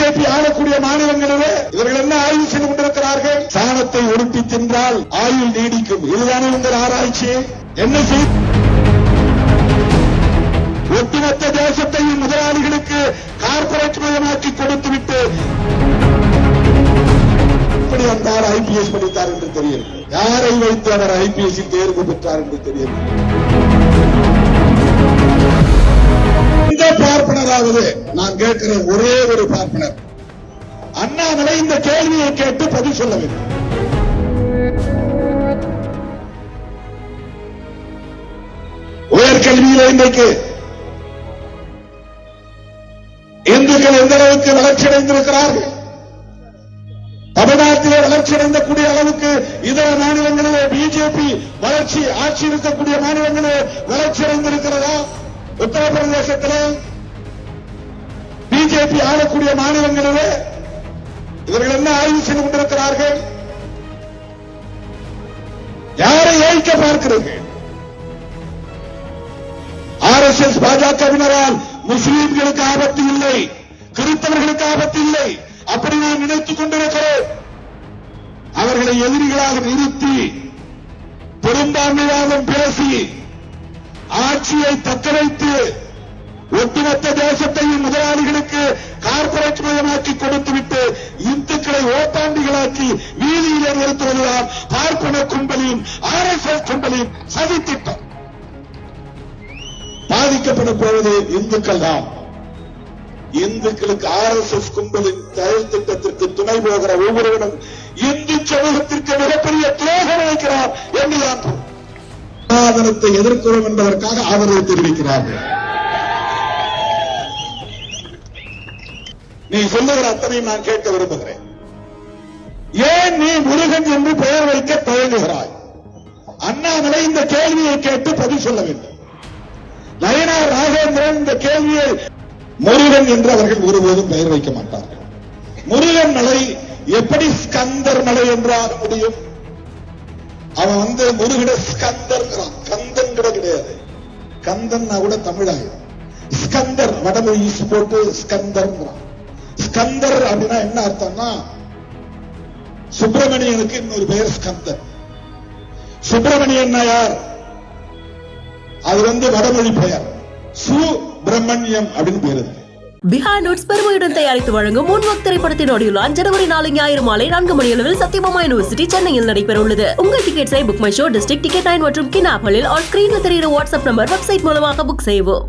BJP ஆளக்கூடிய மாநிலங்களிலே இவர்கள் என்ன ஆய்வு செய்து கொண்டிருக்கிறார்கள்? சாணத்தை உருட்டி தின்றால் ஆயுள் நீடிக்கும். இதுதானே உங்கள் ஆராய்ச்சி? என்ன செய்ய ஒட்டுமொத்த தேசத்தையும் முதலாளிகளுக்கு கார்பரேட் மயமாக்கி கொடுத்துவிட்டு எப்படி வந்தார் ஐபிஎஸ் படித்தார் என்று தெரியும். யாரை வைத்து அவர் ஐபிஎஸ் தேர்வு பெற்றார் என்று தெரியும். இந்த பார்ப்பனராவது நான் கேட்கிற ஒரே ஒரு பார்ப்பனர் அண்ணாமலை இந்த கேள்வியை கேட்டு பதில் சொல்ல வேண்டும். உயர்கல்வியில் இன்றைக்கு இந்துக்கள் எந்த அளவுக்கு வளர்ச்சி அடைந்திருக்கிறார்கள்? தமிழ்நாட்டிலே வளர்ச்சி அடைந்தக்கூடிய அளவுக்கு இதர மாநிலங்களிலே பிஜேபி வளர்ச்சி ஆட்சி இருக்கக்கூடிய மாநிலங்களிலே வளர்ச்சி அடைந்திருக்கிறதா? உத்தரப்பிரதேசத்திலே பிஜேபி ஆளக்கூடிய மாநிலங்களிலே இவர்கள் என்ன ஆய்வு செய்து கொண்டிருக்கிறார்கள்? யாரை ஏற்க பார்க்கிறீர்கள்? ஆர்எஸ்எஸ் பாஜகவினரால் முஸ்லீம்களுக்கு ஆபத்து இல்லை, கிறிஸ்தவர்களுக்கு ஆபத்து இல்லை, அப்படி நாம் நினைத்துக் கொண்டிருக்கிறோம். அவர்களை எதிரிகளாக நிறுத்தி பெரும்பான்மைவாதம் பேசி ஆட்சியை தக்க வைத்து ஒட்டுமொத்த தேசத்தையும் முதலாளிகளுக்கு கார்பரேட் மயமாக்கி கொடுத்துவிட்டு இந்துக்களை ஓட்டாண்டிகளாக்கி வீதியிலே நிறுத்துவதுதான் பார்ப்பன கும்பலின் ஆர்எஸ்எஸ் கும்பலின் சதித்திட்டம். பாதிக்கப்பட போவது இந்துக்கள் தான். இந்துக்களுக்கு ஆர்எஸ்எஸ் கும்பலின் செயல் திட்டத்திற்கு துணை போகிற ஒவ்வொருவரும் இந்து சமூகத்திற்கு மிகப்பெரிய துரோகம் வைக்கிறார் என்றுதான் சாதனத்தை எதிர்க்கிறோம் என்பதற்காக ஆதரவு தெரிவிக்கிறார்கள். நீ சொல்லுகிற அத்தனையும் நான் கேட்க விரும்புகிறேன். ஏன் நீ முருகன் என்று பெயர் வைக்க தயங்குகிறாய்? அண்ணாமலை இந்த கேள்வியை கேட்டு பதில் சொல்ல வேண்டும். நயனார் ராஜேந்திரன் இந்த கேள்வியை முருகன் என்று அவர்கள் ஒருபோதும் பெயர் வைக்க மாட்டார்கள். முருகன் மலை எப்படி ஸ்கந்தர் மலை என்றாக முடியும்? அவன் முருகன ஸ்கந்தர், கந்தன் கூட கிடையாது. கந்தன் கூட தமிழாயிரம். ஸ்கந்தர் வடமொழி போட்டு ஸ்கந்தர். ஸ்கந்தர் அப்படின்னா என்ன அர்த்தம்னா சுப்பிரமணியனுக்கு இன்னொரு பெயர் ஸ்கந்தர். சுப்பிரமணியன் யார்? அது வடமொழி பெயர். சுப்பிரமணியம் அப்படின்னு பேரு. பிஹார் நோட்ஸ் பெருமையுடன் தயாரித்து வழங்கும் முன்வக் திரைப்படத்தின் ஆடியோ லான்ச் ஜனவரி 4 ஞாயிறு மாலை 4 மணி அளவில் சத்யபாமா யூனிவர்சிட்டி சென்னையில் நடைபெற உள்ளது. உங்கள் டிக்கெட்ஸை Book My Show, District ticket 9 மற்றும் கின் ஆப்களில் ஆன் ஸ்கிரீன்ல தெரிகிற வாட்ஸ்அப் நம்பர் வெப்சைட் மூலமாக புக் செய்வோம்.